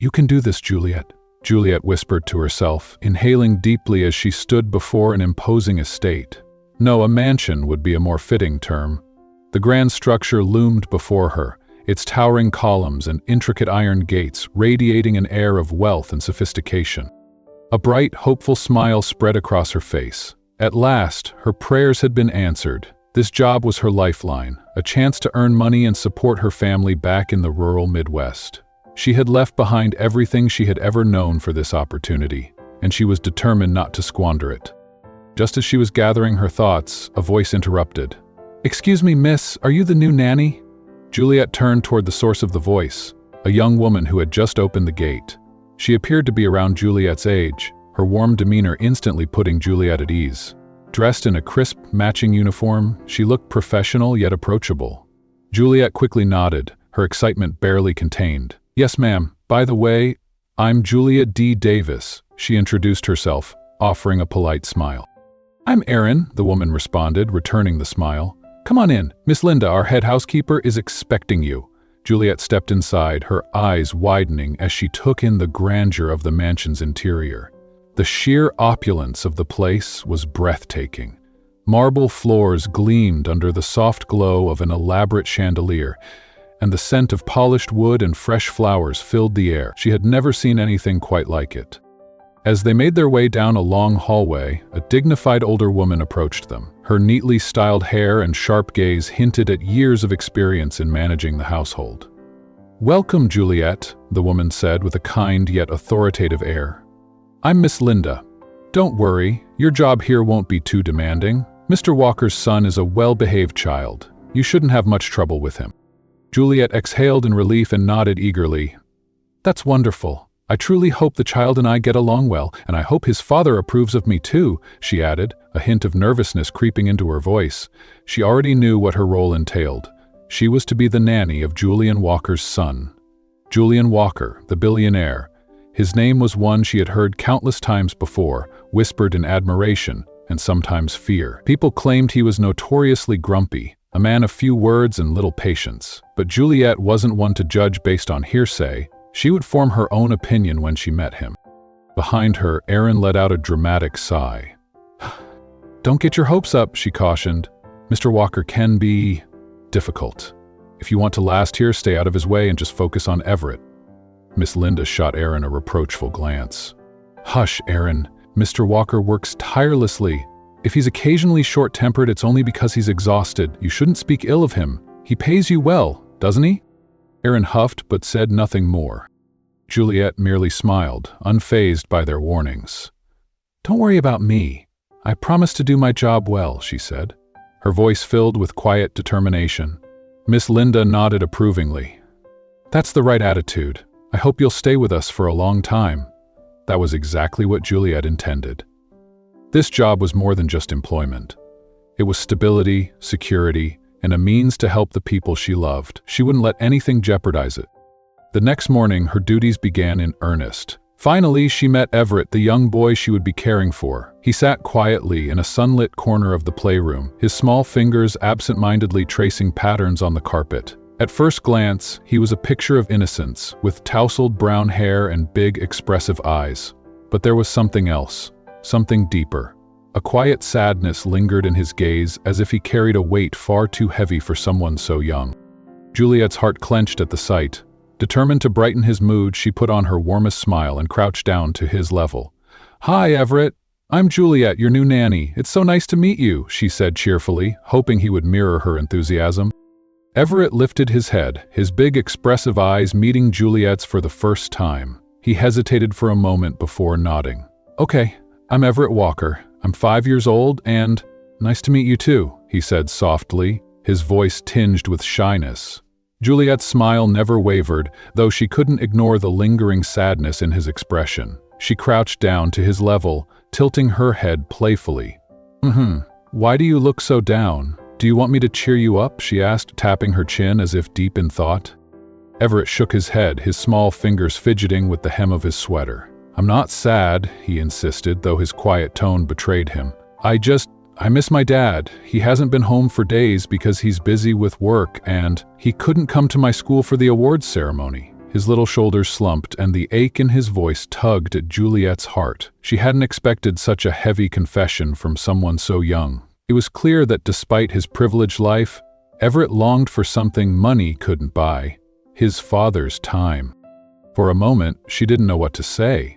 "You can do this, Juliette," Juliette whispered to herself, inhaling deeply as she stood before an imposing estate. No, a mansion would be a more fitting term. The grand structure loomed before her, its towering columns and intricate iron gates radiating an air of wealth and sophistication. A bright, hopeful smile spread across her face. At last, her prayers had been answered. This job was her lifeline, a chance to earn money and support her family back in the rural Midwest. She had left behind everything she had ever known for this opportunity, and she was determined not to squander it. Just as she was gathering her thoughts, a voice interrupted. "Excuse me, miss, are you the new nanny?" Juliette turned toward the source of the voice, a young woman who had just opened the gate. She appeared to be around Juliette's age, her warm demeanor instantly putting Juliette at ease. Dressed in a crisp, matching uniform, she looked professional yet approachable. Juliette quickly nodded, her excitement barely contained. "Yes, ma'am. By the way, I'm Juliette D. Davis," she introduced herself, offering a polite smile. "I'm Aaron," the woman responded, returning the smile. "Come on in. Miss Linda, our head housekeeper, is expecting you." Juliette stepped inside, her eyes widening as she took in the grandeur of the mansion's interior. The sheer opulence of the place was breathtaking. Marble floors gleamed under the soft glow of an elaborate chandelier, and the scent of polished wood and fresh flowers filled the air. She had never seen anything quite like it. As they made their way down a long hallway, a dignified older woman approached them. Her neatly styled hair and sharp gaze hinted at years of experience in managing the household. "Welcome, Juliette," the woman said with a kind yet authoritative air. "I'm Miss Linda. Don't worry, your job here won't be too demanding. Mr. Walker's son is a well-behaved child. You shouldn't have much trouble with him." Juliette exhaled in relief and nodded eagerly. "That's wonderful. I truly hope the child and I get along well, and I hope his father approves of me too," she added, a hint of nervousness creeping into her voice. She already knew what her role entailed. She was to be the nanny of Julian Walker's son. Julian Walker, the billionaire. His name was one she had heard countless times before, whispered in admiration and sometimes fear. People claimed he was notoriously grumpy, a man of few words and little patience. But Juliette wasn't one to judge based on hearsay. She would form her own opinion when she met him. Behind her, Aaron let out a dramatic sigh. "Don't get your hopes up," she cautioned. "Mr. Walker can be difficult. If you want to last here, stay out of his way and just focus on Everett." Miss Linda shot Aaron a reproachful glance. "Hush, Aaron. Mr. Walker works tirelessly. If he's occasionally short-tempered, it's only because he's exhausted. You shouldn't speak ill of him. He pays you well, doesn't he?" Aaron huffed but said nothing more. Juliette merely smiled, unfazed by their warnings. "Don't worry about me. I promise to do my job well," she said, her voice filled with quiet determination. Miss Linda nodded approvingly. "That's the right attitude. I hope you'll stay with us for a long time." That was exactly what Juliette intended. This job was more than just employment. It was stability, security, and a means to help the people she loved. She wouldn't let anything jeopardize it. The next morning, her duties began in earnest. Finally, she met Everett, the young boy she would be caring for. He sat quietly in a sunlit corner of the playroom, his small fingers absent-mindedly tracing patterns on the carpet. At first glance, he was a picture of innocence, with tousled brown hair and big, expressive eyes. But there was something else, something deeper. A quiet sadness lingered in his gaze, as if he carried a weight far too heavy for someone so young. Juliette's heart clenched at the sight. Determined to brighten his mood, she put on her warmest smile and crouched down to his level. "Hi, Everett. I'm Juliette, your new nanny. It's so nice to meet you," she said cheerfully, hoping he would mirror her enthusiasm. Everett lifted his head, his big expressive eyes meeting Juliette's for the first time. He hesitated for a moment before nodding. "Okay, I'm Everett Walker. I'm 5 years old and nice to meet you too," he said softly, his voice tinged with shyness. Juliette's smile never wavered, though she couldn't ignore the lingering sadness in his expression. She crouched down to his level, tilting her head playfully. Why do you look so down? Do you want me to cheer you up?" she asked, tapping her chin as if deep in thought. Everett shook his head, his small fingers fidgeting with the hem of his sweater. "I'm not sad," he insisted, though his quiet tone betrayed him. I miss my dad. He hasn't been home for days because he's busy with work, and he couldn't come to my school for the awards ceremony. His little shoulders slumped, and the ache in his voice tugged at Juliette's heart. She hadn't expected such a heavy confession from someone so young. It was clear that despite his privileged life, Everett longed for something money couldn't buy: his father's time. For a moment, she didn't know what to say.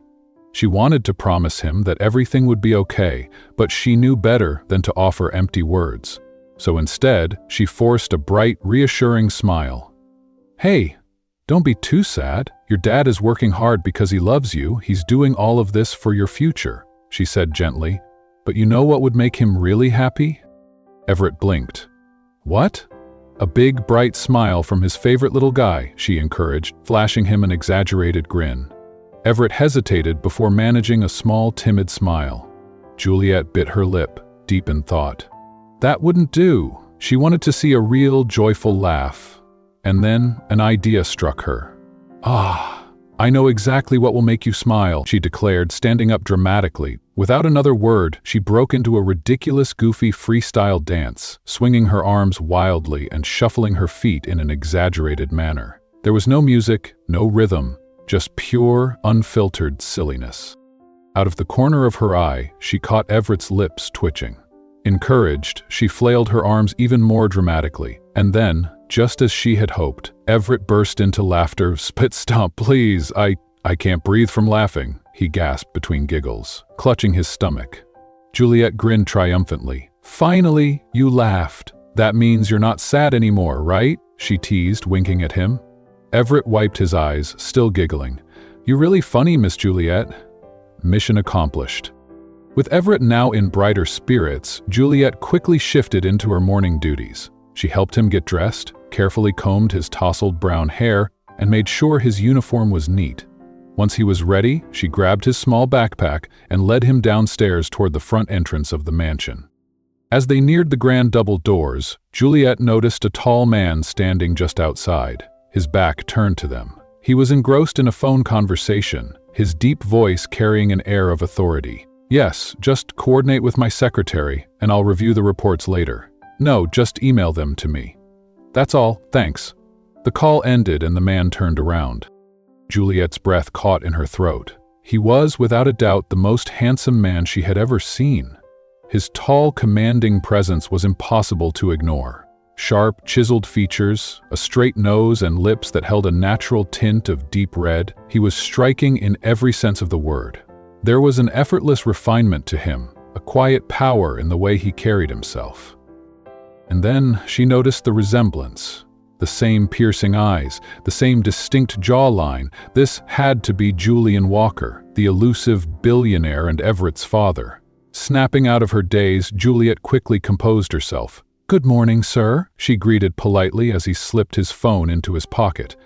She wanted to promise him that everything would be okay, but she knew better than to offer empty words. So instead, she forced a bright, reassuring smile. "Hey, don't be too sad. Your dad is working hard because he loves you. He's doing all of this for your future," she said gently. "But you know what would make him really happy?" Everett blinked. "What?" "A big, bright smile from his favorite little guy," she encouraged, flashing him an exaggerated grin. Everett hesitated before managing a small, timid smile. Juliette bit her lip, deep in thought. That wouldn't do. She wanted to see a real, joyful laugh. And then an idea struck her. "Ah, I know exactly what will make you smile," she declared, standing up dramatically. Without another word, she broke into a ridiculous, goofy freestyle dance, swinging her arms wildly and shuffling her feet in an exaggerated manner. There was no music, no rhythm, just pure, unfiltered silliness. Out of the corner of her eye, she caught Everett's lips twitching. Encouraged, she flailed her arms even more dramatically, and then, just as she had hoped, Everett burst into laughter. "Stop, please, I can't breathe from laughing," he gasped between giggles, clutching his stomach. Juliette grinned triumphantly. "Finally, you laughed. That means you're not sad anymore, right?" she teased, winking at him. Everett wiped his eyes, still giggling. "You're really funny, Miss Juliette." Mission accomplished. With Everett now in brighter spirits, Juliette quickly shifted into her morning duties. She helped him get dressed, carefully combed his tousled brown hair, and made sure his uniform was neat. Once he was ready, she grabbed his small backpack and led him downstairs toward the front entrance of the mansion. As they neared the grand double doors, Juliette noticed a tall man standing just outside, his back turned to them. He was engrossed in a phone conversation, his deep voice carrying an air of authority. "Yes, just coordinate with my secretary, and I'll review the reports later. No, just email them to me. That's all, thanks." The call ended and the man turned around. Juliette's breath caught in her throat. He was, without a doubt, the most handsome man she had ever seen. His tall, commanding presence was impossible to ignore. Sharp, chiseled features, a straight nose and lips that held a natural tint of deep red, he was striking in every sense of the word. There was an effortless refinement to him, a quiet power in the way he carried himself. And then she noticed the resemblance. The same piercing eyes, the same distinct jawline. This had to be Julian Walker, the elusive billionaire and Everett's father. Snapping out of her daze, Juliette quickly composed herself. "Good morning, sir," she greeted politely as he slipped his phone into his pocket.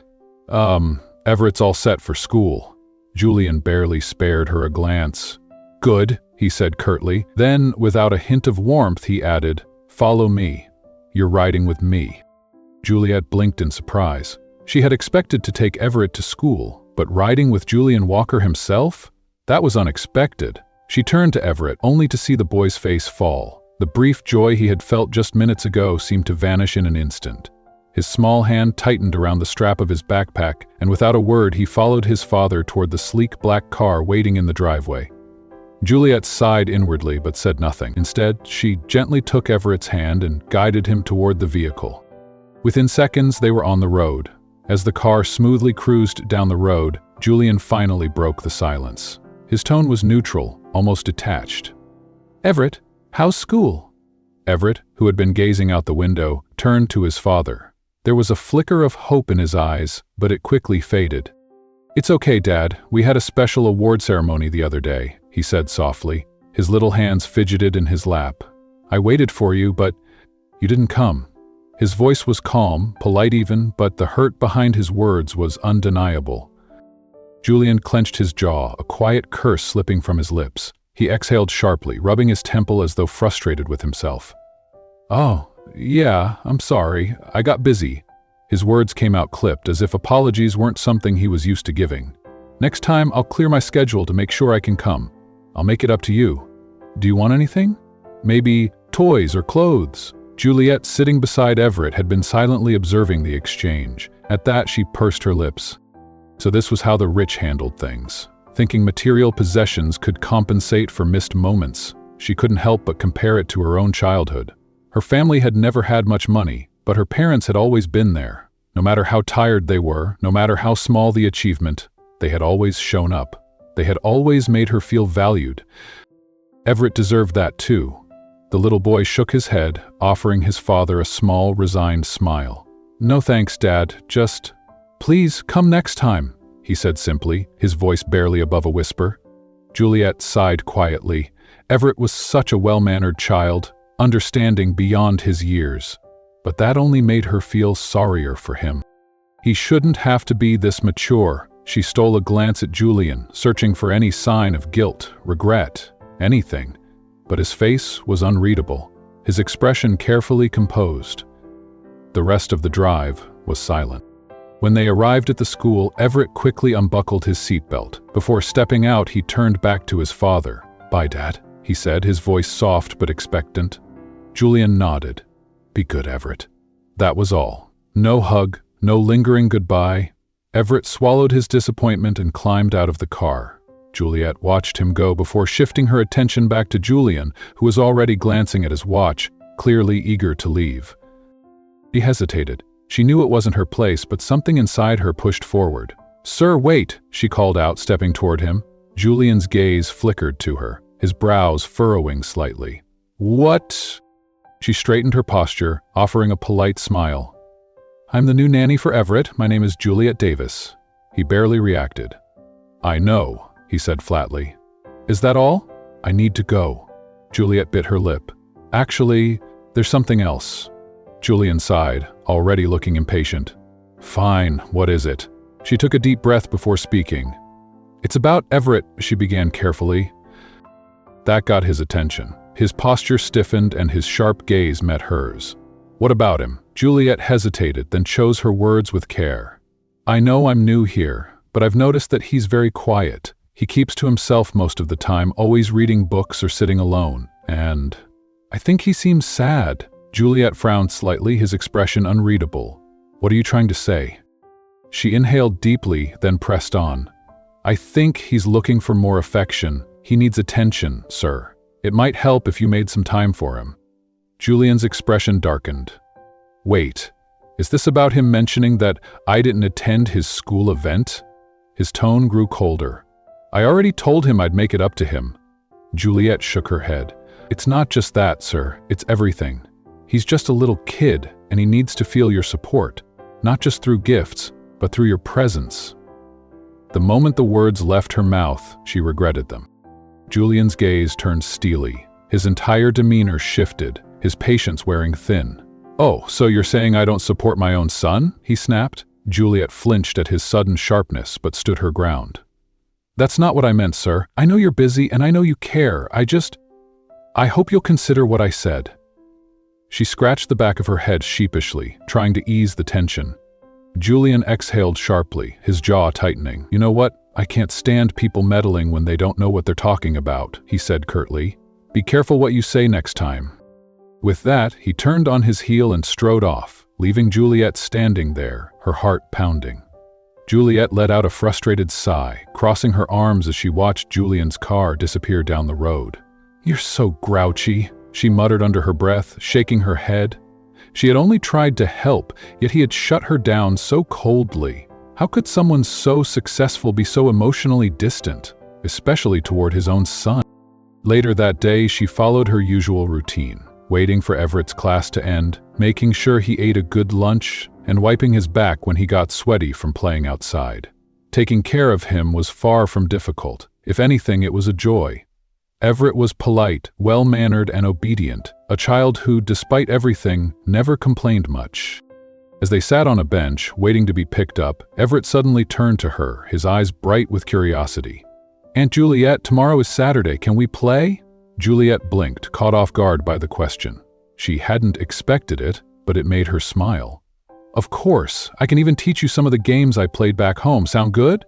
Everett's all set for school." Julian barely spared her a glance. "Good," he said curtly. Then, without a hint of warmth, he added, "Follow me. You're riding with me." Juliette blinked in surprise. She had expected to take Everett to school, but riding with Julian Walker himself? That was unexpected. She turned to Everett, only to see the boy's face fall. The brief joy he had felt just minutes ago seemed to vanish in an instant. His small hand tightened around the strap of his backpack, and without a word he followed his father toward the sleek black car waiting in the driveway. Juliette sighed inwardly but said nothing. Instead, she gently took Everett's hand and guided him toward the vehicle. Within seconds, they were on the road. As the car smoothly cruised down the road, Julian finally broke the silence. His tone was neutral, almost detached. "Everett, how's school?" Everett, who had been gazing out the window, turned to his father. There was a flicker of hope in his eyes, but it quickly faded. "It's okay, Dad. We had a special award ceremony the other day," he said softly. His little hands fidgeted in his lap. "I waited for you, but you didn't come." His voice was calm, polite even, but the hurt behind his words was undeniable. Julian clenched his jaw, a quiet curse slipping from his lips. He exhaled sharply, rubbing his temple as though frustrated with himself. "Oh, yeah, I'm sorry. I got busy." His words came out clipped, as if apologies weren't something he was used to giving. "Next time, I'll clear my schedule to make sure I can come. I'll make it up to you. Do you want anything? Maybe toys or clothes?" Juliette, sitting beside Everett, had been silently observing the exchange. At that, she pursed her lips. So this was how the rich handled things. Thinking material possessions could compensate for missed moments, she couldn't help but compare it to her own childhood. Her family had never had much money, but her parents had always been there. No matter how tired they were, no matter how small the achievement, they had always shown up. They had always made her feel valued. Everett deserved that too. The little boy shook his head, offering his father a small, resigned smile. "No thanks, Dad, just, please come next time," he said simply, his voice barely above a whisper. Juliette sighed quietly. Everett was such a well-mannered child, understanding beyond his years. But that only made her feel sorrier for him. He shouldn't have to be this mature. She stole a glance at Julian, searching for any sign of guilt, regret, anything. But his face was unreadable, his expression carefully composed. The rest of the drive was silent. When they arrived at the school, Everett quickly unbuckled his seatbelt. Before stepping out, he turned back to his father. "Bye, Dad," he said, his voice soft but expectant. Julian nodded. "Be good, Everett." That was all. No hug, no lingering goodbye. Everett swallowed his disappointment and climbed out of the car. Juliette watched him go before shifting her attention back to Julian, who was already glancing at his watch, clearly eager to leave. She hesitated. She knew it wasn't her place, but something inside her pushed forward. "Sir, wait," she called out, stepping toward him. Julian's gaze flickered to her, his brows furrowing slightly. "What?" She straightened her posture, offering a polite smile. "I'm the new nanny for Everett. My name is Juliette Davis." He barely reacted. "I know," he said flatly. "Is that all?" "I need to go." Juliette bit her lip. "Actually, there's something else." Julian sighed, already looking impatient. "Fine, what is it?" She took a deep breath before speaking. "It's about Everett," she began carefully. That got his attention. His posture stiffened and his sharp gaze met hers. "What about him?" Juliette hesitated, then chose her words with care. "I know I'm new here, but I've noticed that he's very quiet. He keeps to himself most of the time, always reading books or sitting alone. And I think he seems sad." Juliette frowned slightly, his expression unreadable. "What are you trying to say?" She inhaled deeply, then pressed on. "I think he's looking for more affection. He needs attention, sir. It might help if you made some time for him." Julian's expression darkened. "Wait, is this about him mentioning that I didn't attend his school event?" His tone grew colder. "I already told him I'd make it up to him." Juliette shook her head. "It's not just that, sir. It's everything. He's just a little kid, and he needs to feel your support, not just through gifts, but through your presence." The moment the words left her mouth, she regretted them. Julian's gaze turned steely. His entire demeanor shifted, his patience wearing thin. "Oh, so you're saying I don't support my own son?" he snapped. Juliette flinched at his sudden sharpness, but stood her ground. "That's not what I meant, sir. I know you're busy, and I know you care. I hope you'll consider what I said." She scratched the back of her head sheepishly, trying to ease the tension. Julian exhaled sharply, his jaw tightening. "You know what? I can't stand people meddling when they don't know what they're talking about," he said curtly. "Be careful what you say next time." With that, he turned on his heel and strode off, leaving Juliette standing there, her heart pounding. Juliette let out a frustrated sigh, crossing her arms as she watched Julian's car disappear down the road. "You're so grouchy," she muttered under her breath, shaking her head. She had only tried to help, yet he had shut her down so coldly. How could someone so successful be so emotionally distant, especially toward his own son? Later that day, she followed her usual routine, waiting for Everett's class to end, making sure he ate a good lunch, and wiping his back when he got sweaty from playing outside. Taking care of him was far from difficult. If anything, it was a joy. Everett was polite, well-mannered, and obedient, a child who, despite everything, never complained much. As they sat on a bench, waiting to be picked up, Everett suddenly turned to her, his eyes bright with curiosity. "Aunt Juliette, tomorrow is Saturday. Can we play?" Juliette blinked, caught off guard by the question. She hadn't expected it, but it made her smile. "Of course. I can even teach you some of the games I played back home. Sound good?"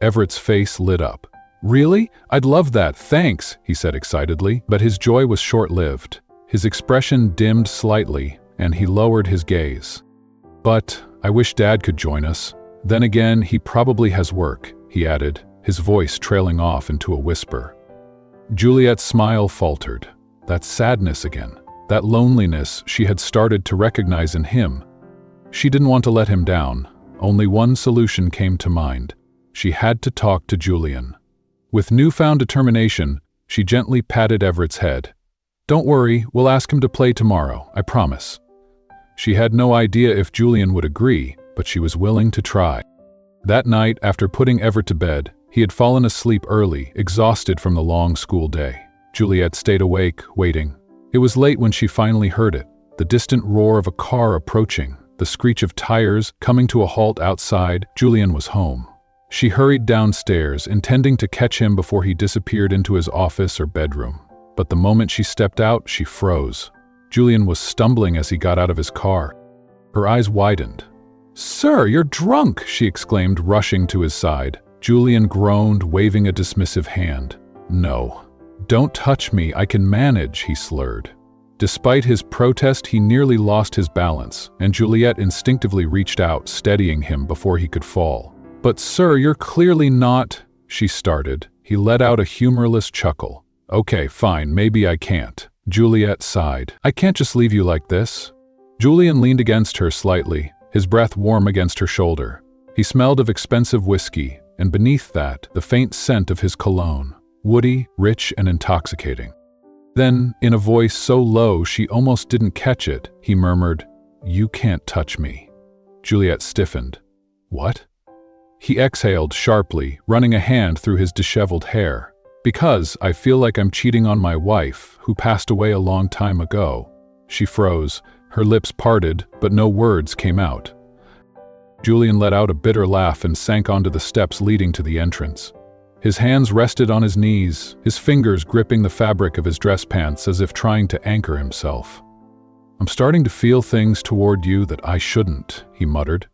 Everett's face lit up. "Really? I'd love that, thanks," he said excitedly, but his joy was short-lived. His expression dimmed slightly, and he lowered his gaze. "But I wish Dad could join us." Then again, he probably has work, he added, his voice trailing off into a whisper. Juliette's smile faltered. That sadness again, that loneliness she had started to recognize in him. She didn't want to let him down. Only one solution came to mind. She had to talk to Julian. With newfound determination, she gently patted Everett's head. "Don't worry, we'll ask him to play tomorrow, I promise." She had no idea if Julian would agree, but she was willing to try. That night, after putting Everett to bed, he had fallen asleep early, exhausted from the long school day. Juliette stayed awake, waiting. It was late when she finally heard it, the distant roar of a car approaching, the screech of tires coming to a halt outside. Julian was home. She hurried downstairs, intending to catch him before he disappeared into his office or bedroom. But the moment she stepped out, she froze. Julian was stumbling as he got out of his car. Her eyes widened. "Sir, you're drunk!" she exclaimed, rushing to his side. Julian groaned, waving a dismissive hand. "No. Don't touch me, I can manage," he slurred. Despite his protest, he nearly lost his balance, and Juliette instinctively reached out, steadying him before he could fall. "But sir, you're clearly not," she started. He let out a humorless chuckle. "Okay, fine, maybe I can't." Juliette sighed. "I can't just leave you like this." Julian leaned against her slightly, his breath warm against her shoulder. He smelled of expensive whiskey, and beneath that, the faint scent of his cologne, woody, rich, and intoxicating. Then, in a voice so low she almost didn't catch it, he murmured, "You can't touch me." Juliette stiffened. "What?" He exhaled sharply, running a hand through his disheveled hair. "Because I feel like I'm cheating on my wife, who passed away a long time ago." She froze, her lips parted, but no words came out. Julian let out a bitter laugh and sank onto the steps leading to the entrance. His hands rested on his knees, his fingers gripping the fabric of his dress pants as if trying to anchor himself. "I'm starting to feel things toward you that I shouldn't," he muttered.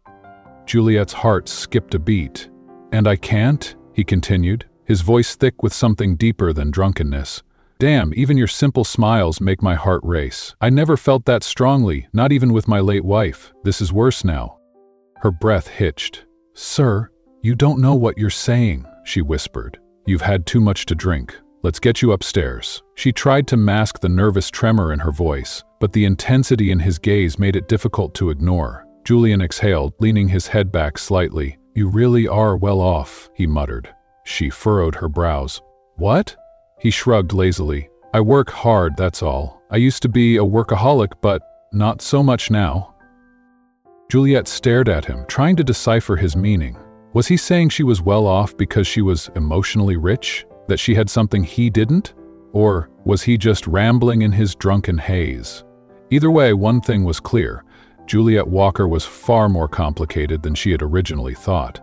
Juliette's heart skipped a beat. "And I can't?" he continued, his voice thick with something deeper than drunkenness. "Damn, even your simple smiles make my heart race. I never felt that strongly, not even with my late wife. This is worse now." Her breath hitched. "Sir, you don't know what you're saying," she whispered. "You've had too much to drink. Let's get you upstairs." She tried to mask the nervous tremor in her voice, but the intensity in his gaze made it difficult to ignore. Julian exhaled, leaning his head back slightly. "You really are well off," he muttered. She furrowed her brows. "What?" He shrugged lazily. "I work hard, that's all. I used to be a workaholic, but not so much now." Juliette stared at him, trying to decipher his meaning. Was he saying she was well off because she was emotionally rich? That she had something he didn't? Or was he just rambling in his drunken haze? Either way, one thing was clear. Juliette Walker was far more complicated than she had originally thought.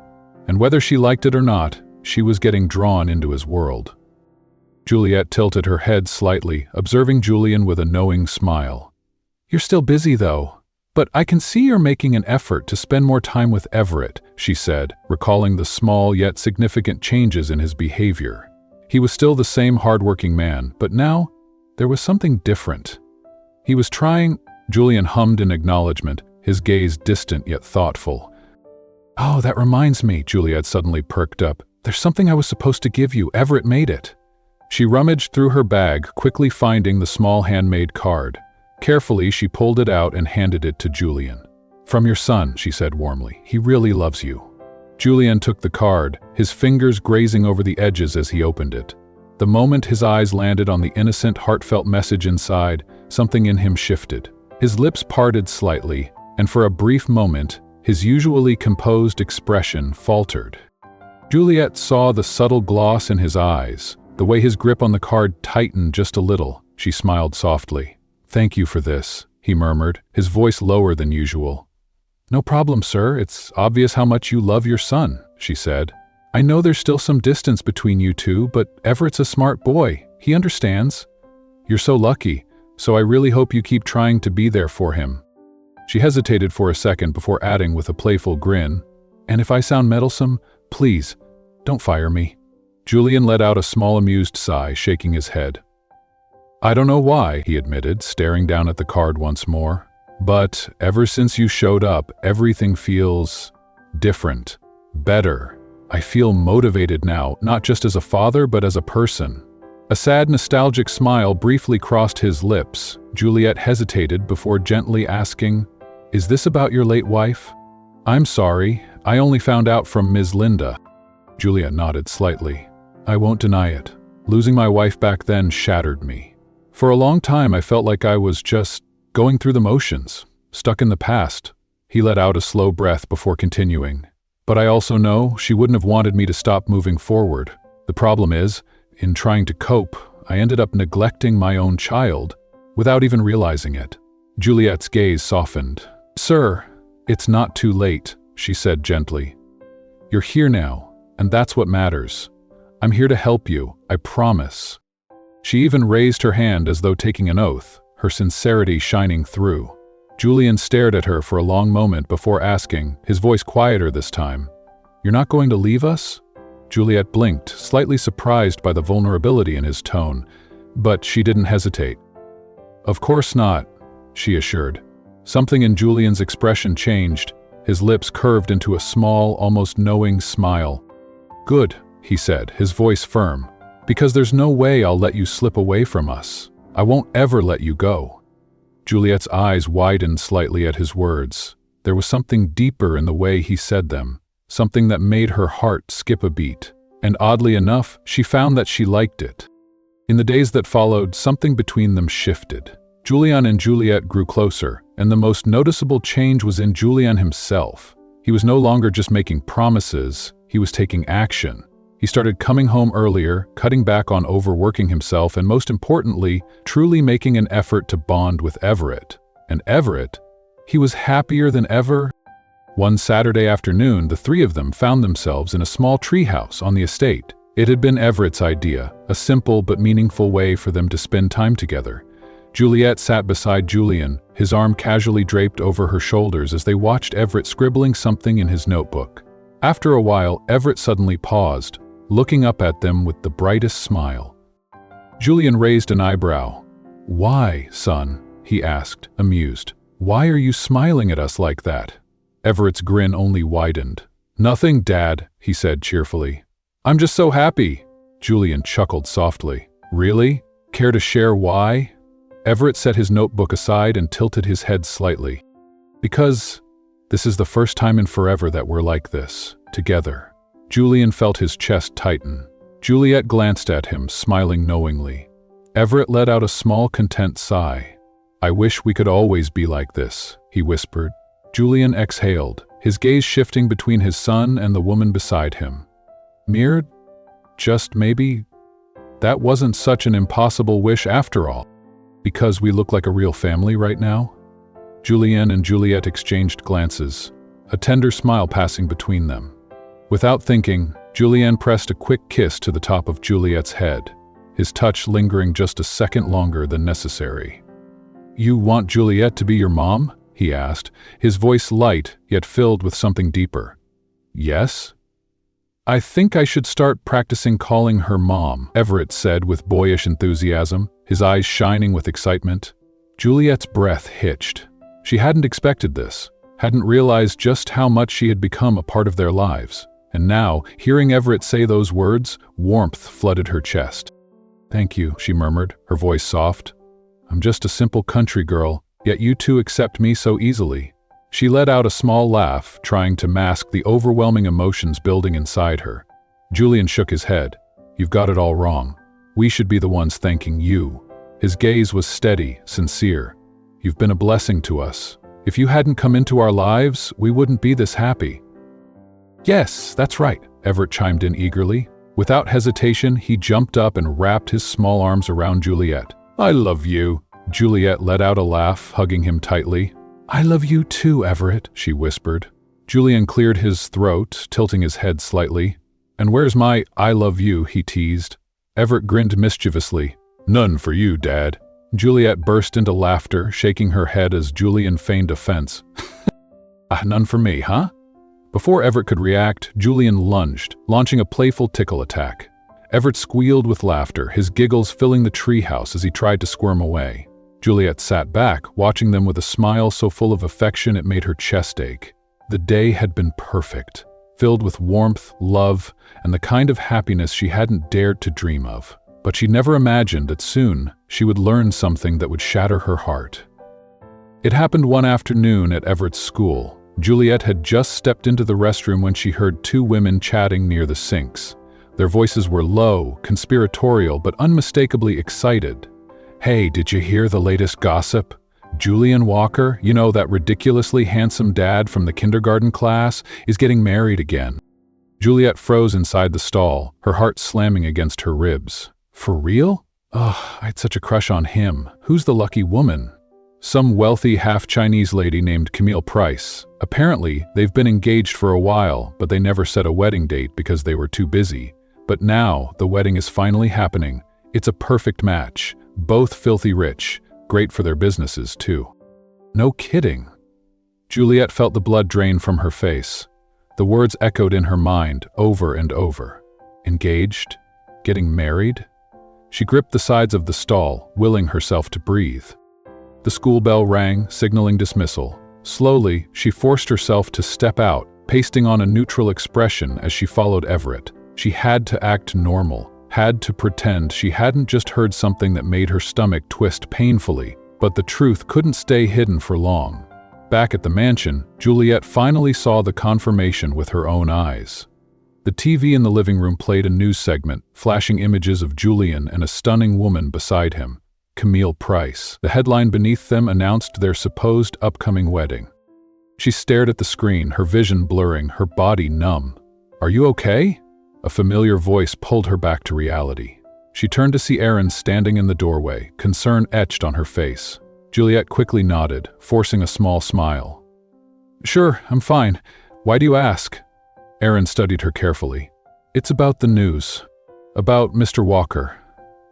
And whether she liked it or not, she was getting drawn into his world. Juliette tilted her head slightly, observing Julian with a knowing smile. "You're still busy, though. But I can see you're making an effort to spend more time with Everett," she said, recalling the small yet significant changes in his behavior. He was still the same hardworking man, but now there was something different. He was trying. Julian hummed in acknowledgement, his gaze distant yet thoughtful. "Oh, that reminds me," Juliette suddenly perked up. "There's something I was supposed to give you. Everett made it." She rummaged through her bag, quickly finding the small handmade card. Carefully, she pulled it out and handed it to Julian. "From your son," she said warmly. "He really loves you." Julian took the card, his fingers grazing over the edges as he opened it. The moment his eyes landed on the innocent, heartfelt message inside, something in him shifted. His lips parted slightly, and for a brief moment, his usually composed expression faltered. Juliette saw the subtle gloss in his eyes, the way his grip on the card tightened just a little. She smiled softly. "Thank you for this," he murmured, his voice lower than usual. "No problem, sir. It's obvious how much you love your son," she said. "I know there's still some distance between you two, but Everett's a smart boy. He understands. You're so lucky, so I really hope you keep trying to be there for him." She hesitated for a second before adding with a playful grin, "And if I sound meddlesome, please, don't fire me." Julian let out a small amused sigh, shaking his head. "I don't know why," he admitted, staring down at the card once more. "But ever since you showed up, everything feels different, better. I feel motivated now, not just as a father, but as a person. A sad, nostalgic smile briefly crossed his lips. Juliette hesitated before gently asking, "Is this about your late wife?" "I'm sorry, I only found out from Ms. Linda." Juliette nodded slightly. "I won't deny it. Losing my wife back then shattered me. For a long time I felt like I was just going through the motions, stuck in the past." He let out a slow breath before continuing. "But I also know she wouldn't have wanted me to stop moving forward. The problem is, in trying to cope, I ended up neglecting my own child without even realizing it." Juliette's gaze softened. "Sir, it's not too late," she said gently. "You're here now, and that's what matters. I'm here to help you, I promise." She even raised her hand as though taking an oath, her sincerity shining through. Julian stared at her for a long moment before asking, his voice quieter this time, "You're not going to leave us?" Juliette blinked, slightly surprised by the vulnerability in his tone, but she didn't hesitate. "Of course not," she assured. Something in Julian's expression changed. His lips curved into a small, almost knowing smile. "Good," he said, his voice firm, "because there's no way I'll let you slip away from us. I won't ever let you go." Juliette's eyes widened slightly at his words. There was something deeper in the way he said them, something that made her heart skip a beat, and oddly enough, she found that she liked it. In the days that followed, something between them shifted. Julian and Juliette grew closer, and the most noticeable change was in Julian himself. He was no longer just making promises, he was taking action. He started coming home earlier, cutting back on overworking himself, and most importantly, truly making an effort to bond with Everett. And Everett, he was happier than ever. One Saturday afternoon, the three of them found themselves in a small treehouse on the estate. It had been Everett's idea, a simple but meaningful way for them to spend time together. Juliette sat beside Julian, his arm casually draped over her shoulders as they watched Everett scribbling something in his notebook. After a while, Everett suddenly paused, looking up at them with the brightest smile. Julian raised an eyebrow. "Why, son?" he asked, amused. "Why are you smiling at us like that?" Everett's grin only widened. "Nothing, Dad," he said cheerfully. "I'm just so happy." Julian chuckled softly. "Really? Care to share why?" Everett set his notebook aside and tilted his head slightly. "Because this is the first time in forever that we're like this, together." Julian felt his chest tighten. Juliette glanced at him, smiling knowingly. Everett let out a small, content sigh. "I wish we could always be like this," he whispered. Julian exhaled, his gaze shifting between his son and the woman beside him. Mirrored? Just maybe? That wasn't such an impossible wish after all. Because we look like a real family right now? Julian and Juliette exchanged glances, a tender smile passing between them. Without thinking, Julian pressed a quick kiss to the top of Juliette's head, his touch lingering just a second longer than necessary. "You want Juliette to be your mom?" he asked, his voice light yet filled with something deeper. "Yes?" "I think I should start practicing calling her mom," Everett said with boyish enthusiasm, his eyes shining with excitement. Juliette's breath hitched. She hadn't expected this, hadn't realized just how much she had become a part of their lives. And now, hearing Everett say those words, warmth flooded her chest. "Thank you," she murmured, her voice soft. "I'm just a simple country girl, yet you two accept me so easily." She let out a small laugh, trying to mask the overwhelming emotions building inside her. Julian shook his head. "You've got it all wrong. We should be the ones thanking you." His gaze was steady, sincere. "You've been a blessing to us. If you hadn't come into our lives, we wouldn't be this happy." "Yes, that's right," Everett chimed in eagerly. Without hesitation, he jumped up and wrapped his small arms around Juliette. "I love you." Juliette let out a laugh, hugging him tightly. "I love you too, Everett," she whispered. Julian cleared his throat, tilting his head slightly. "And where's my I love you?" he teased. Everett grinned mischievously. "None for you, Dad." Juliette burst into laughter, shaking her head as Julian feigned offense. "None for me, huh?" Before Everett could react, Julian lunged, launching a playful tickle attack. Everett squealed with laughter, his giggles filling the treehouse as he tried to squirm away. Juliette sat back, watching them with a smile so full of affection it made her chest ache. The day had been perfect, filled with warmth, love, and the kind of happiness she hadn't dared to dream of. But she never imagined that soon she would learn something that would shatter her heart. It happened one afternoon at Everett's school. Juliette had just stepped into the restroom when she heard two women chatting near the sinks. Their voices were low, conspiratorial, but unmistakably excited. "Hey, did you hear the latest gossip? Julian Walker, you know, that ridiculously handsome dad from the kindergarten class, is getting married again." Juliette froze inside the stall, her heart slamming against her ribs. "For real? Ugh, I had such a crush on him. Who's the lucky woman?" "Some wealthy half-Chinese lady named Camille Price. Apparently, they've been engaged for a while, but they never set a wedding date because they were too busy. But now, the wedding is finally happening. It's a perfect match. Both filthy rich. Great for their businesses, too." "No kidding." Juliette felt the blood drain from her face. The words echoed in her mind over and over. Engaged? Getting married? She gripped the sides of the stall, willing herself to breathe. The school bell rang, signaling dismissal. Slowly, she forced herself to step out, pasting on a neutral expression as she followed Everett. She had to act normal, had to pretend she hadn't just heard something that made her stomach twist painfully, but the truth couldn't stay hidden for long. Back at the mansion, Juliette finally saw the confirmation with her own eyes. The TV in the living room played a news segment, flashing images of Julian and a stunning woman beside him, Camille Price. The headline beneath them announced their supposed upcoming wedding. She stared at the screen, her vision blurring, her body numb. "Are you okay?" A familiar voice pulled her back to reality. She turned to see Aaron standing in the doorway, concern etched on her face. Juliette quickly nodded, forcing a small smile. "Sure, I'm fine. Why do you ask?" Aaron studied her carefully. "It's about the news. About Mr. Walker.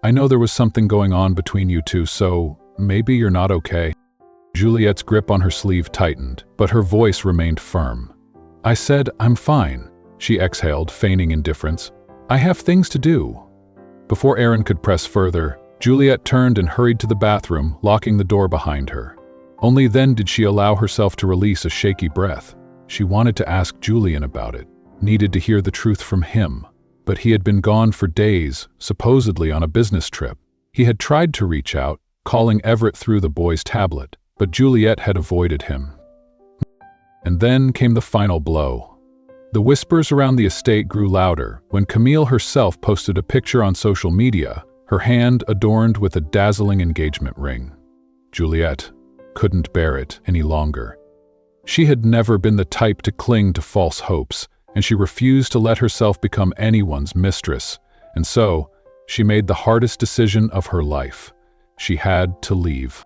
I know there was something going on between you two, so maybe you're not okay." Juliette's grip on her sleeve tightened, but her voice remained firm. "I said I'm fine," she exhaled, feigning indifference. "I have things to do." Before Aaron could press further, Juliette turned and hurried to the bathroom, locking the door behind her. Only then did she allow herself to release a shaky breath. She wanted to ask Julian about it, needed to hear the truth from him. But he had been gone for days, supposedly on a business trip. He had tried to reach out, calling Everett through the boy's tablet, but Juliette had avoided him. And then came the final blow. The whispers around the estate grew louder when Camille herself posted a picture on social media, her hand adorned with a dazzling engagement ring. Juliette couldn't bear it any longer. She had never been the type to cling to false hopes, and she refused to let herself become anyone's mistress, and so she made the hardest decision of her life. She had to leave.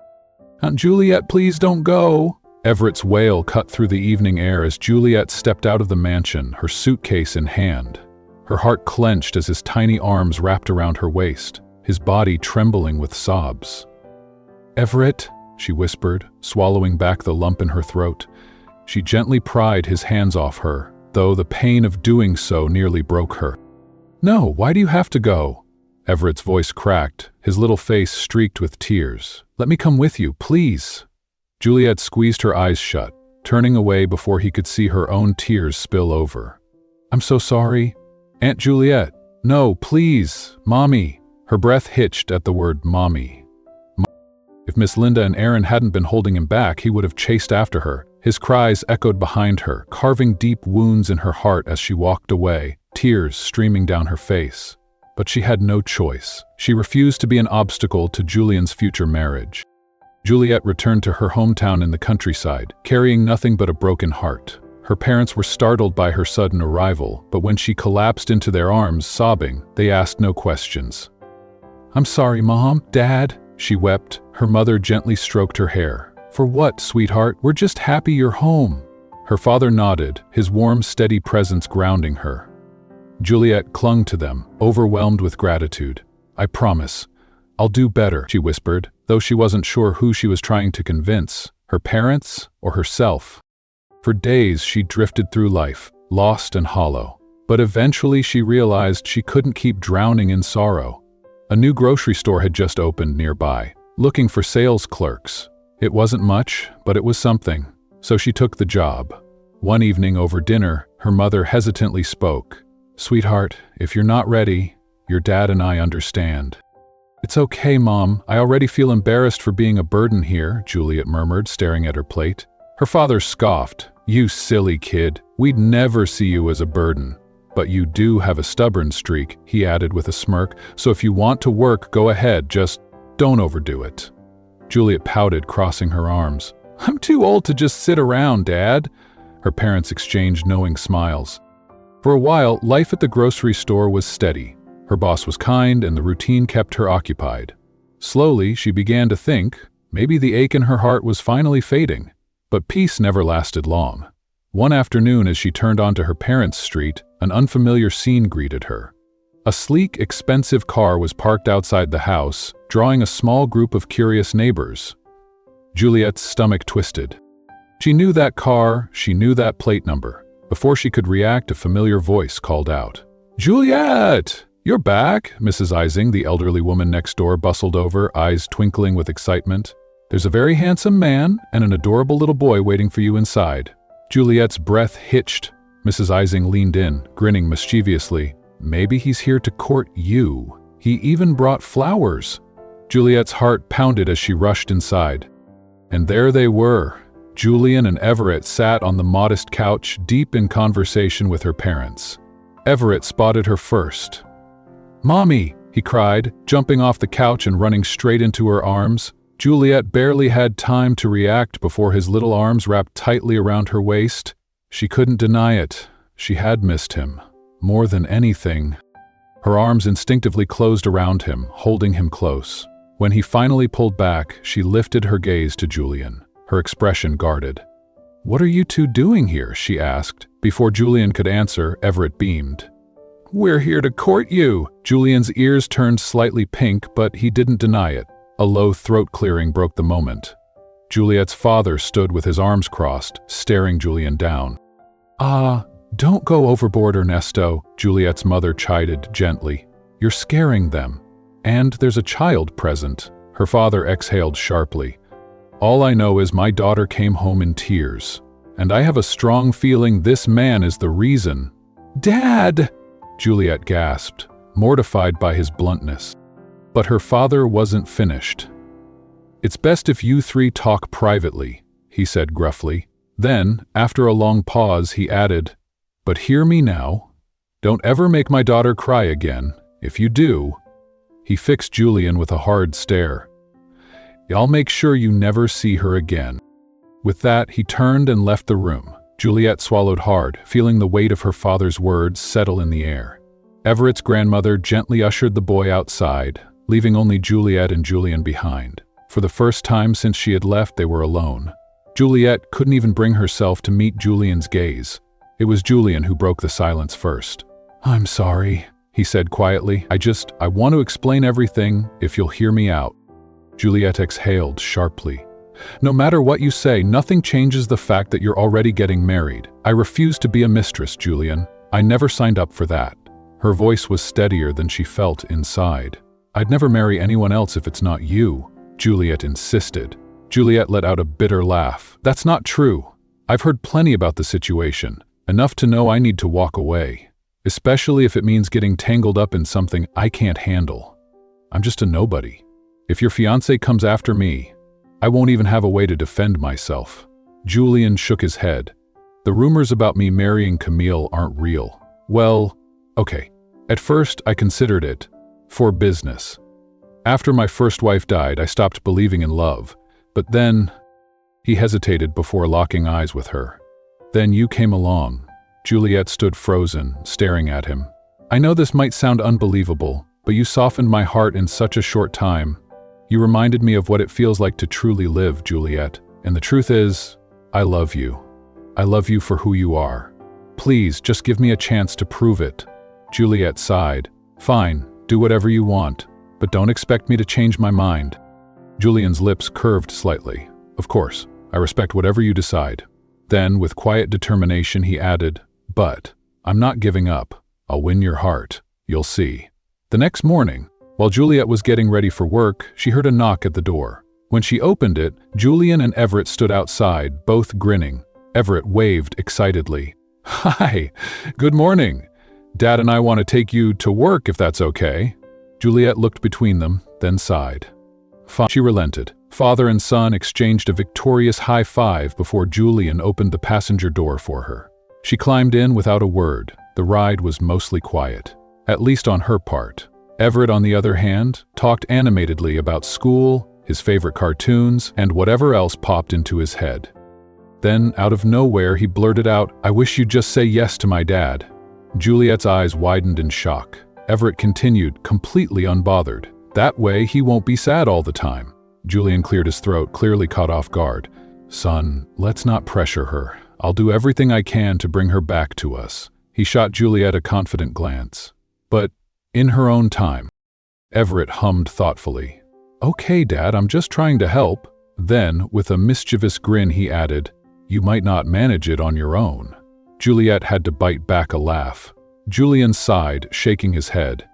"Aunt Juliette, please don't go!" Everett's wail cut through the evening air as Juliette stepped out of the mansion, her suitcase in hand. Her heart clenched as his tiny arms wrapped around her waist, his body trembling with sobs. "Everett," she whispered, swallowing back the lump in her throat. She gently pried his hands off her, though the pain of doing so nearly broke her. "No, why do you have to go?" Everett's voice cracked, his little face streaked with tears. "Let me come with you, please." Juliette squeezed her eyes shut, turning away before he could see her own tears spill over. "I'm so sorry. Aunt Juliette, no, please, Mommy." Her breath hitched at the word Mommy. If Miss Linda and Aaron hadn't been holding him back, he would have chased after her. His cries echoed behind her, carving deep wounds in her heart as she walked away, tears streaming down her face. But she had no choice. She refused to be an obstacle to Julian's future marriage. Juliette returned to her hometown in the countryside, carrying nothing but a broken heart. Her parents were startled by her sudden arrival, but when she collapsed into their arms, sobbing, they asked no questions. "I'm sorry, Mom, Dad," she wept. Her mother gently stroked her hair. "For what, sweetheart? We're just happy you're home." Her father nodded, his warm, steady presence grounding her. Juliette clung to them, overwhelmed with gratitude. "I promise. I'll do better," she whispered, though she wasn't sure who she was trying to convince, her parents or herself. For days she drifted through life, lost and hollow. But eventually she realized she couldn't keep drowning in sorrow. A new grocery store had just opened nearby, looking for sales clerks. It wasn't much, but it was something, so she took the job. One evening over dinner, her mother hesitantly spoke. "Sweetheart, if you're not ready, your dad and I understand." "It's okay, Mom. I already feel embarrassed for being a burden here," Juliette murmured, staring at her plate. Her father scoffed. "You silly kid. We'd never see you as a burden. But you do have a stubborn streak," he added with a smirk, "so if you want to work, go ahead, just don't overdo it." Juliette pouted, crossing her arms. "I'm too old to just sit around, Dad." Her parents exchanged knowing smiles. For a while, life at the grocery store was steady. Her boss was kind, and the routine kept her occupied. Slowly, she began to think maybe the ache in her heart was finally fading. But peace never lasted long. One afternoon, as she turned onto her parents' street, an unfamiliar scene greeted her. A sleek, expensive car was parked outside the house, drawing a small group of curious neighbors. Juliette's stomach twisted. She knew that car, she knew that plate number. Before she could react, a familiar voice called out. "Juliette! You're back!" Mrs. Ising, the elderly woman next door, bustled over, eyes twinkling with excitement. "There's a very handsome man and an adorable little boy waiting for you inside." Juliette's breath hitched. Mrs. Ising leaned in, grinning mischievously. "Maybe he's here to court you. He even brought flowers." Juliette's heart pounded as she rushed inside. And there they were. Julian and Everett sat on the modest couch, deep in conversation with her parents. Everett spotted her first. "Mommy!" he cried, jumping off the couch and running straight into her arms. Juliette barely had time to react before his little arms wrapped tightly around her waist. She couldn't deny it. She had missed him. More than anything. Her arms instinctively closed around him, holding him close. When he finally pulled back, she lifted her gaze to Julian, her expression guarded. "What are you two doing here?" she asked. Before Julian could answer, Everett beamed. "We're here to court you." Julian's ears turned slightly pink, but he didn't deny it. A low throat clearing broke the moment. Juliette's father stood with his arms crossed, staring Julian down. Don't go overboard, Ernesto," Juliette's mother chided gently. "You're scaring them. And there's a child present." Her father exhaled sharply. "All I know is my daughter came home in tears. And I have a strong feeling this man is the reason." "Dad!" Juliette gasped, mortified by his bluntness. But her father wasn't finished. "It's best if you three talk privately," he said gruffly. Then, after a long pause, he added, "But hear me now. Don't ever make my daughter cry again. If you do..." He fixed Julian with a hard stare. "I'll make sure you never see her again." With that, he turned and left the room. Juliette swallowed hard, feeling the weight of her father's words settle in the air. Everett's grandmother gently ushered the boy outside, leaving only Juliette and Julian behind. For the first time since she had left, they were alone. Juliette couldn't even bring herself to meet Julian's gaze. It was Julian who broke the silence first. "I'm sorry," he said quietly. I want to explain everything if you'll hear me out." Juliette exhaled sharply. "No matter what you say, nothing changes the fact that you're already getting married. I refuse to be a mistress, Julian. I never signed up for that." Her voice was steadier than she felt inside. "I'd never marry anyone else if it's not you," Juliette insisted. Juliette let out a bitter laugh. "That's not true. I've heard plenty about the situation, enough to know I need to walk away, especially if it means getting tangled up in something I can't handle. I'm just a nobody. If your fiancé comes after me, I won't even have a way to defend myself." Julian shook his head. "The rumors about me marrying Camille aren't real." "Well, okay. At first, I considered it for business. After my first wife died, I stopped believing in love. But then..." He hesitated before locking eyes with her. "Then you came along." Juliette stood frozen, staring at him. "I know this might sound unbelievable, but you softened my heart in such a short time. You reminded me of what it feels like to truly live, Juliette. And the truth is, I love you. I love you for who you are. Please, just give me a chance to prove it." Juliette sighed. "Fine, do whatever you want, but don't expect me to change my mind." Julian's lips curved slightly. "Of course, I respect whatever you decide." Then, with quiet determination, he added, "But I'm not giving up. I'll win your heart. You'll see." The next morning, while Juliette was getting ready for work, she heard a knock at the door. When she opened it, Julian and Everett stood outside, both grinning. Everett waved excitedly. Hi, good morning. Dad and I want to take you to work if that's okay. Juliette looked between them, then sighed. She relented. Father and son exchanged a victorious high five before Julian opened the passenger door for her. She climbed in without a word. The ride was mostly quiet, at least on her part. Everett, on the other hand, talked animatedly about school, his favorite cartoons, and whatever else popped into his head. Then, out of nowhere, he blurted out, "I wish you'd just say yes to my dad." Juliette's eyes widened in shock. Everett continued, completely unbothered. "That way, he won't be sad all the time." Julian cleared his throat, clearly caught off guard. "Son, let's not pressure her. I'll do everything I can to bring her back to us." He shot Juliette a confident glance. "But in her own time." Everett hummed thoughtfully. "Okay, Dad, I'm just trying to help." Then, with a mischievous grin, he added, "You might not manage it on your own." Juliette had to bite back a laugh. Julian sighed, shaking his head.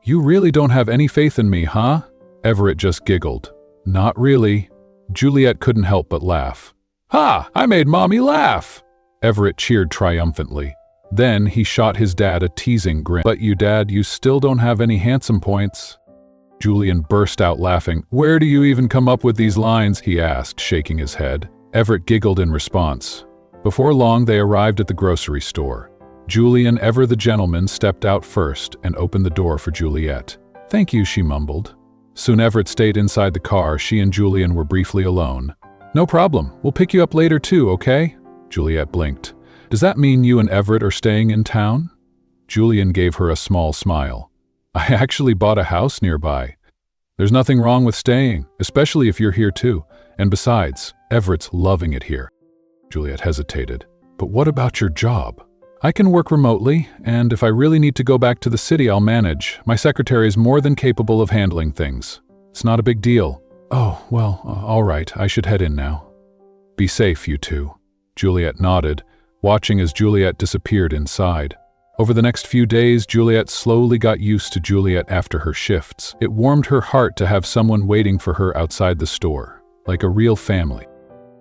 "You really don't have any faith in me, huh?" Everett just giggled. "Not really." Juliette couldn't help but laugh. "Ha! I made Mommy laugh!" Everett cheered triumphantly. Then he shot his dad a teasing grin. "But you, Dad, you still don't have any handsome points." Julian burst out laughing. "Where do you even come up with these lines?" he asked, shaking his head. Everett giggled in response. Before long, they arrived at the grocery store. Julian, ever the gentleman, stepped out first and opened the door for Juliette. "Thank you," she mumbled. Soon Everett stayed inside the car. She and Julian were briefly alone. "No problem. We'll pick you up later too, okay?" Juliette blinked. "Does that mean you and Everett are staying in town?" Julian gave her a small smile. "I actually bought a house nearby. There's nothing wrong with staying, especially if you're here too. And besides, Everett's loving it here." Juliette hesitated. "But what about your job?" "I can work remotely, and if I really need to go back to the city, I'll manage. My secretary is more than capable of handling things. It's not a big deal." "Oh, well, all right, I should head in now." "Be safe, you two." Juliette nodded, watching as Juliette disappeared inside. Over the next few days, Juliette slowly got used to Juliette after her shifts. It warmed her heart to have someone waiting for her outside the store, like a real family.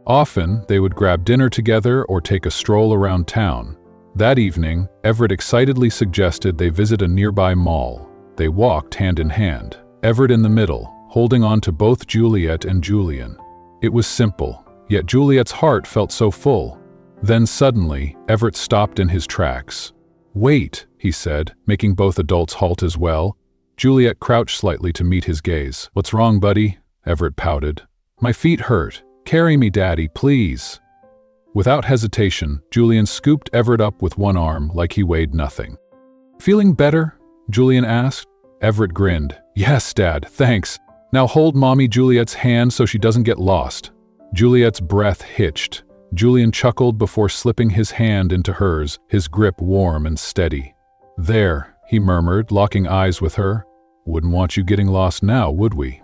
Often, they would grab dinner together or take a stroll around town. That evening, Everett excitedly suggested they visit a nearby mall. They walked hand in hand, Everett in the middle, holding on to both Juliette and Julian. It was simple, yet Juliette's heart felt so full. Then suddenly, Everett stopped in his tracks. "Wait," he said, making both adults halt as well. Juliette crouched slightly to meet his gaze. "What's wrong, buddy?" Everett pouted. "My feet hurt. Carry me, Daddy, please." Without hesitation, Julian scooped Everett up with one arm like he weighed nothing. "Feeling better?" Julian asked. Everett grinned. "Yes, Dad, thanks. Now hold Mommy Juliette's hand so she doesn't get lost." Juliette's breath hitched. Julian chuckled before slipping his hand into hers, his grip warm and steady. "There," he murmured, locking eyes with her. "Wouldn't want you getting lost now, would we?"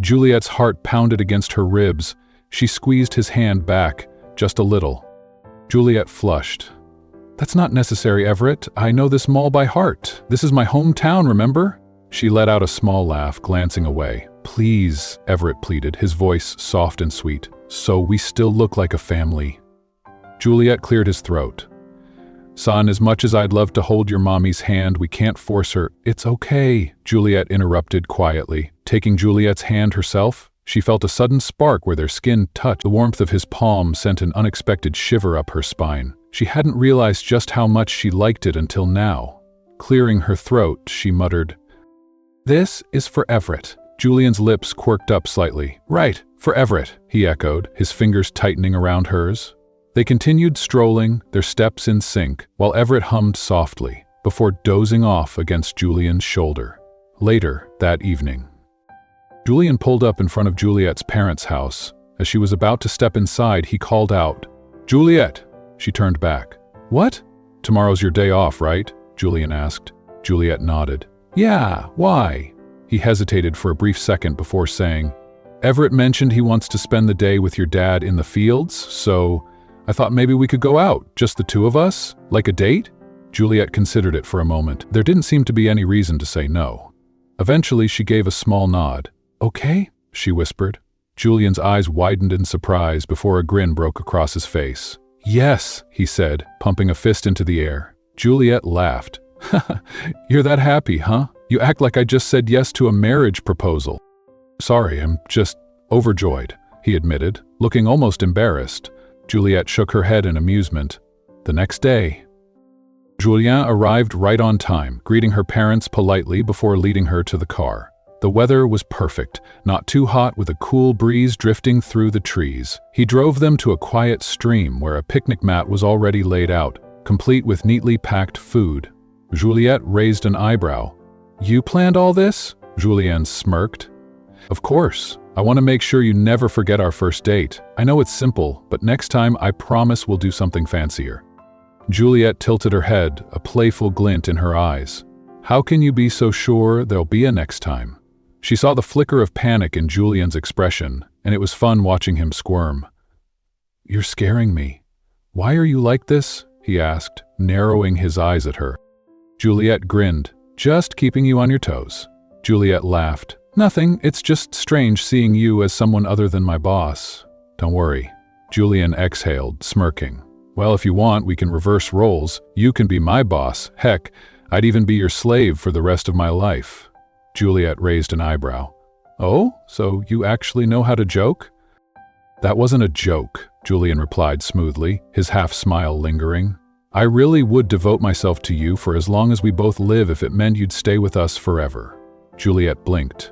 Juliette's heart pounded against her ribs. She squeezed his hand back, just a little. Juliette flushed. "That's not necessary, Everett. I know this mall by heart. This is my hometown, remember?" She let out a small laugh, glancing away. "Please," Everett pleaded, his voice soft and sweet. "So we still look like a family." Juliette cleared his throat. "Son, as much as I'd love to hold your mommy's hand, we can't force her." "It's okay," Juliette interrupted quietly. Taking Juliette's hand herself, she felt a sudden spark where their skin touched. The warmth of his palm sent an unexpected shiver up her spine. She hadn't realized just how much she liked it until now. Clearing her throat, she muttered, "This is for Everett." Julian's lips quirked up slightly. "Right, for Everett," he echoed, his fingers tightening around hers. They continued strolling, their steps in sync, while Everett hummed softly, before dozing off against Julian's shoulder. Later, that evening, Julian pulled up in front of Juliette's parents' house. As she was about to step inside, he called out, "Juliette!" She turned back. "What?" "Tomorrow's your day off, right?" Julian asked. Juliette nodded. "Yeah, why?" He hesitated for a brief second before saying, "Everett mentioned he wants to spend the day with your dad in the fields, so I thought maybe we could go out, just the two of us, like a date?" Juliette considered it for a moment. There didn't seem to be any reason to say no. Eventually, she gave a small nod. "Okay," she whispered. Julian's eyes widened in surprise before a grin broke across his face. Yes, he said, pumping a fist into the air. Juliette laughed. You're that happy, huh? You act like I just said yes to a marriage proposal. Sorry, I'm just overjoyed, he admitted, looking almost embarrassed. Juliette shook her head in amusement. The next day, Julian arrived right on time, greeting her parents politely before leading her to the car. The weather was perfect, not too hot with a cool breeze drifting through the trees. He drove them to a quiet stream where a picnic mat was already laid out, complete with neatly packed food. Juliette raised an eyebrow. You planned all this? Julian smirked. Of course. I want to make sure you never forget our first date. I know it's simple, but next time I promise we'll do something fancier. Juliette tilted her head, a playful glint in her eyes. How can you be so sure there'll be a next time? She saw the flicker of panic in Julian's expression, and it was fun watching him squirm. You're scaring me. Why are you like this? He asked, narrowing his eyes at her. Juliette grinned. Just keeping you on your toes. Juliette laughed. Nothing, it's just strange seeing you as someone other than my boss. Don't worry. Julian exhaled, smirking. Well, if you want, we can reverse roles. You can be my boss. Heck, I'd even be your slave for the rest of my life. Juliette raised an eyebrow. Oh, so you actually know how to joke? That wasn't a joke, Julian replied smoothly, his half-smile lingering. I really would devote myself to you for as long as we both live if it meant you'd stay with us forever. Juliette blinked.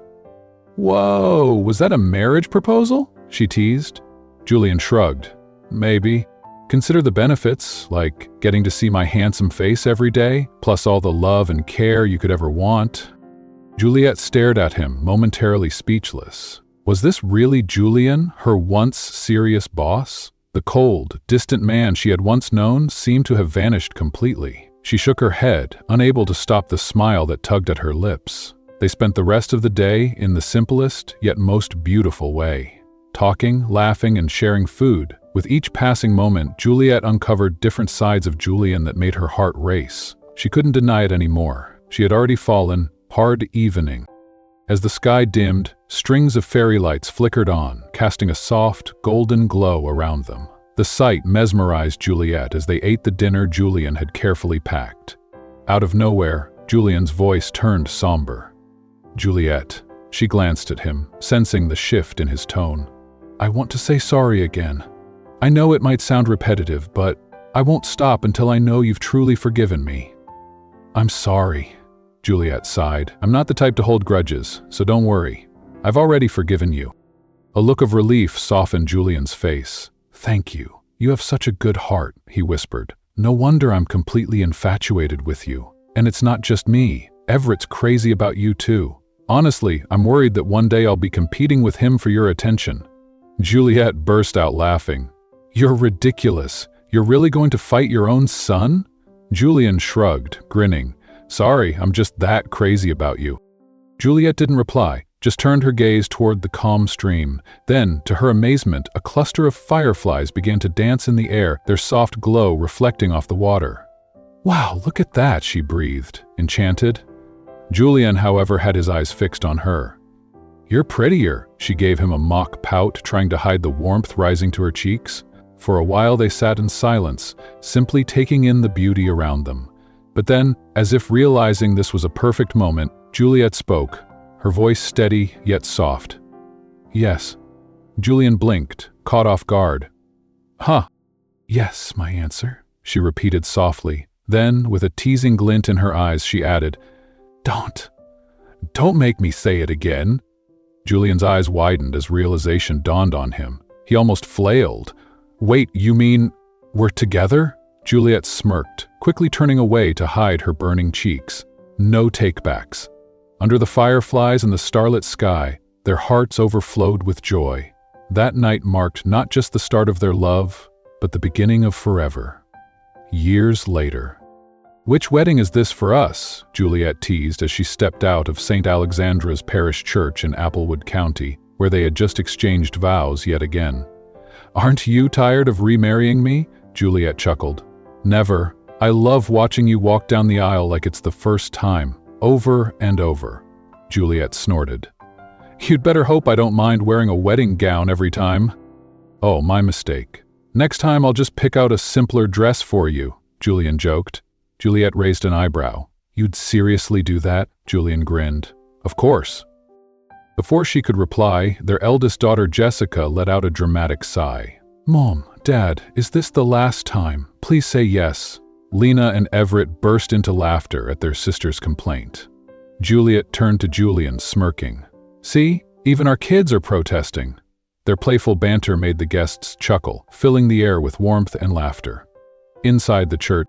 Whoa, was that a marriage proposal? She teased. Julian shrugged. Maybe. Consider the benefits, like getting to see my handsome face every day, plus all the love and care you could ever want. Juliette stared at him, momentarily speechless. Was this really Julian, her once serious boss? The cold, distant man she had once known seemed to have vanished completely. She shook her head, unable to stop the smile that tugged at her lips. They spent the rest of the day in the simplest, yet most beautiful way. Talking, laughing, and sharing food. With each passing moment, Juliette uncovered different sides of Julian that made her heart race. She couldn't deny it anymore. She had already fallen, hard evening. As the sky dimmed, strings of fairy lights flickered on, casting a soft, golden glow around them. The sight mesmerized Juliette as they ate the dinner Julian had carefully packed. Out of nowhere, Julian's voice turned somber. Juliette. She glanced at him, sensing the shift in his tone. I want to say sorry again. I know it might sound repetitive, but I won't stop until I know you've truly forgiven me. I'm sorry. Juliette sighed. I'm not the type to hold grudges, so don't worry. I've already forgiven you. A look of relief softened Julian's face. Thank you. You have such a good heart, he whispered. No wonder I'm completely infatuated with you. And it's not just me. Everett's crazy about you too. Honestly, I'm worried that one day I'll be competing with him for your attention. Juliette burst out laughing. You're ridiculous. You're really going to fight your own son? Julian shrugged, grinning. Sorry, I'm just that crazy about you. Juliette didn't reply, just turned her gaze toward the calm stream. Then, to her amazement, a cluster of fireflies began to dance in the air, their soft glow reflecting off the water. Wow, look at that, she breathed, enchanted. Julian, however, had his eyes fixed on her. You're prettier, she gave him a mock pout, trying to hide the warmth rising to her cheeks. For a while they sat in silence, simply taking in the beauty around them. But then, as if realizing this was a perfect moment, Juliette spoke, her voice steady yet soft. Yes. Julian blinked, caught off guard. Huh. Yes, my answer, she repeated softly. Then, with a teasing glint in her eyes, she added, Don't make me say it again. Julian's eyes widened as realization dawned on him. He almost flailed. Wait, you mean we're together? Juliette smirked, quickly turning away to hide her burning cheeks. No takebacks. Under the fireflies and the starlit sky, their hearts overflowed with joy. That night marked not just the start of their love, but the beginning of forever. Years later. Which wedding is this for us? Juliette teased as she stepped out of St. Alexandra's Parish Church in Applewood County, where they had just exchanged vows yet again. Aren't you tired of remarrying me? Juliette chuckled. Never. I love watching you walk down the aisle like it's the first time, over and over. Juliette snorted. You'd better hope I don't mind wearing a wedding gown every time. Oh, my mistake. Next time I'll just pick out a simpler dress for you, Julian joked. Juliette raised an eyebrow. You'd seriously do that? Julian grinned. Of course. Before she could reply, their eldest daughter Jessica let out a dramatic sigh. Mom, Dad, is this the last time? Please say yes. Lena and Everett burst into laughter at their sister's complaint. Juliette turned to Julian, smirking. See, even our kids are protesting. Their playful banter made the guests chuckle, filling the air with warmth and laughter. Inside the church,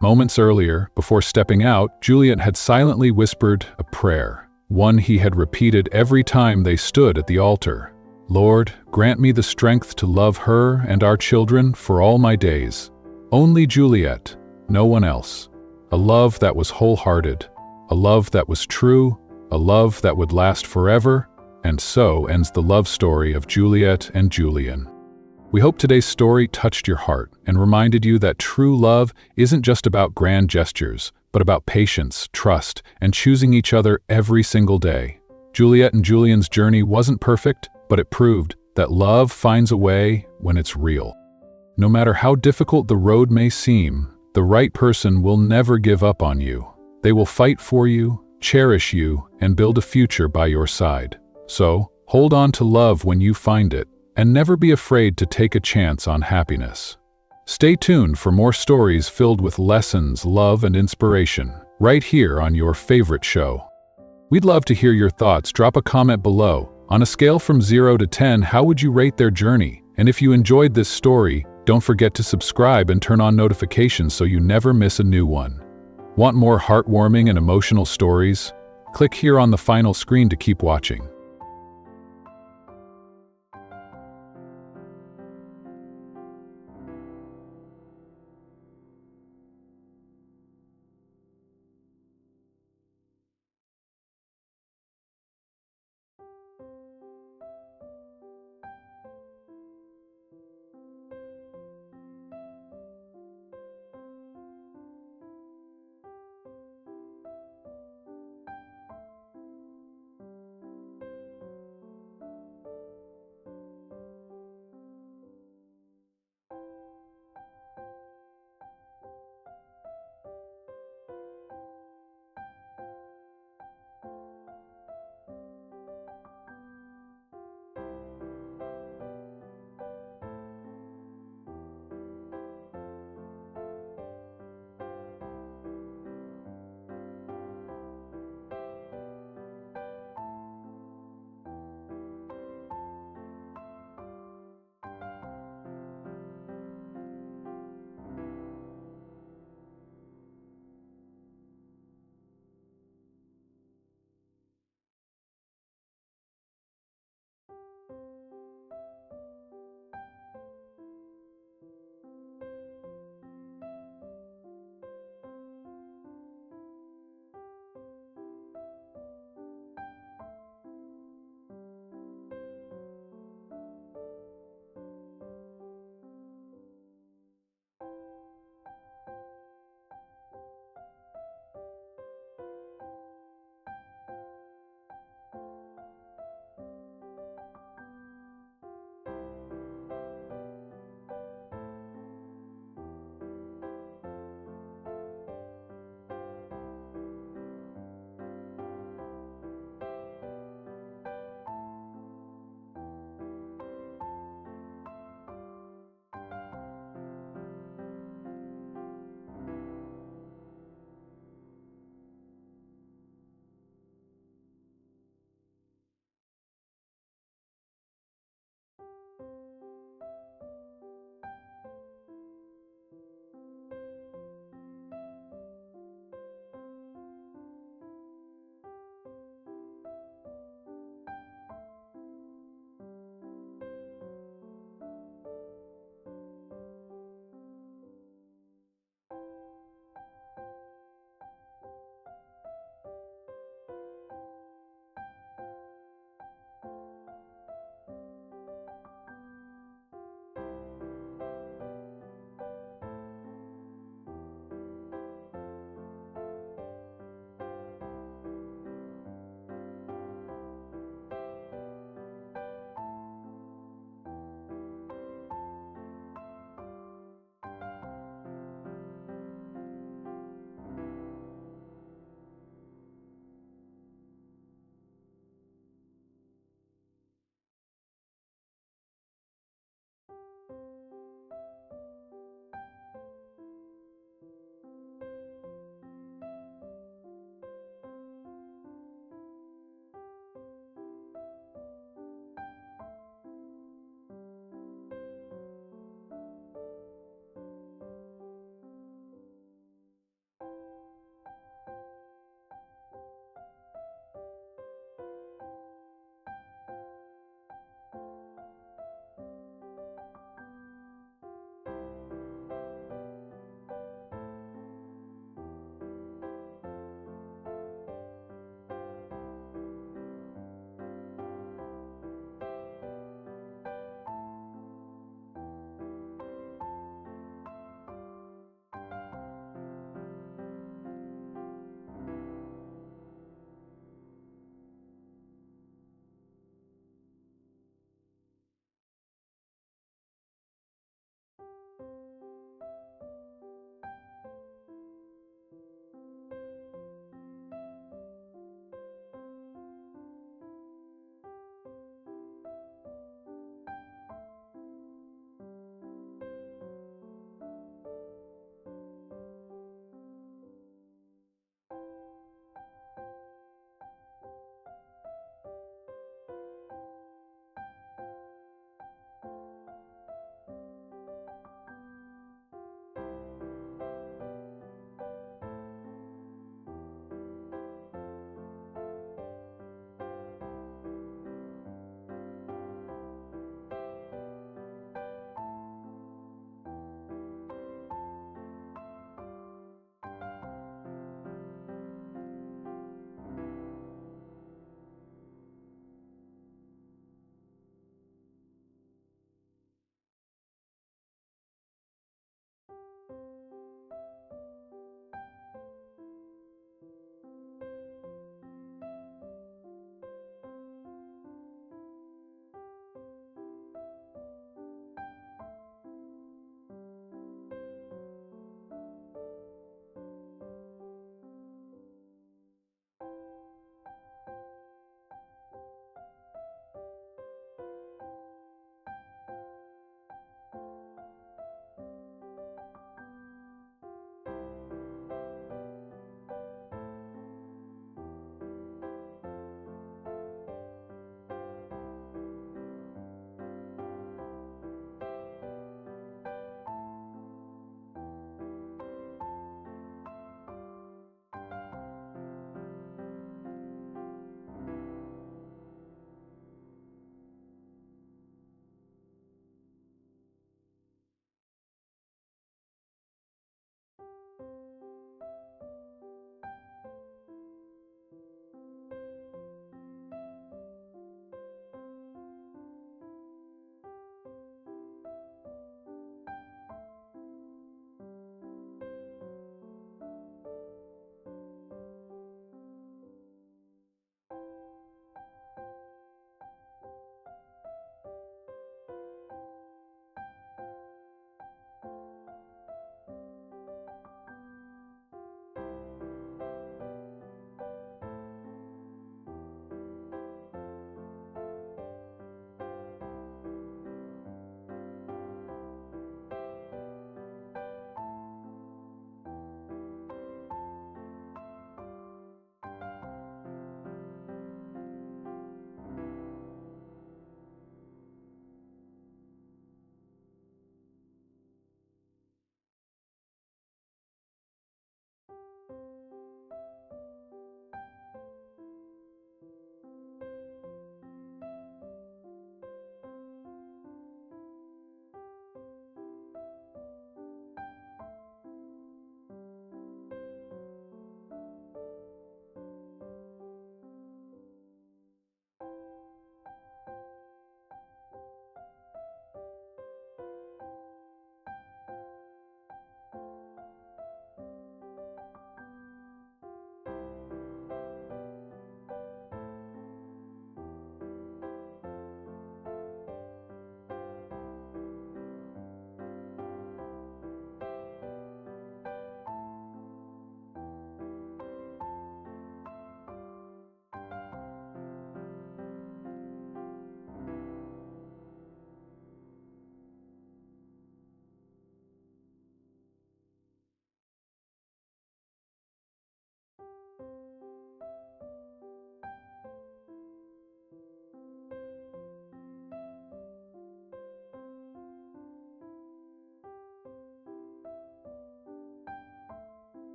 moments earlier, before stepping out, Julian had silently whispered a prayer, one he had repeated every time they stood at the altar. Lord, grant me the strength to love her and our children for all my days. Only Juliette, no one else. A love that was wholehearted, a love that was true, a love that would last forever, and so ends the love story of Juliette and Julian. We hope today's story touched your heart and reminded you that true love isn't just about grand gestures, but about patience, trust, and choosing each other every single day. Juliette and Julian's journey wasn't perfect, but it proved that love finds a way when it's real. No matter how difficult the road may seem, the right person will never give up on you. They will fight for you, cherish you, and build a future by your side. So, hold on to love when you find it, and never be afraid to take a chance on happiness. Stay tuned for more stories filled with lessons, love, and inspiration, right here on your favorite show. We'd love to hear your thoughts. Drop a comment below. On a scale from 0 to 10, how would you rate their journey? And if you enjoyed this story, don't forget to subscribe and turn on notifications so you never miss a new one. Want more heartwarming and emotional stories? Click here on the final screen to keep watching.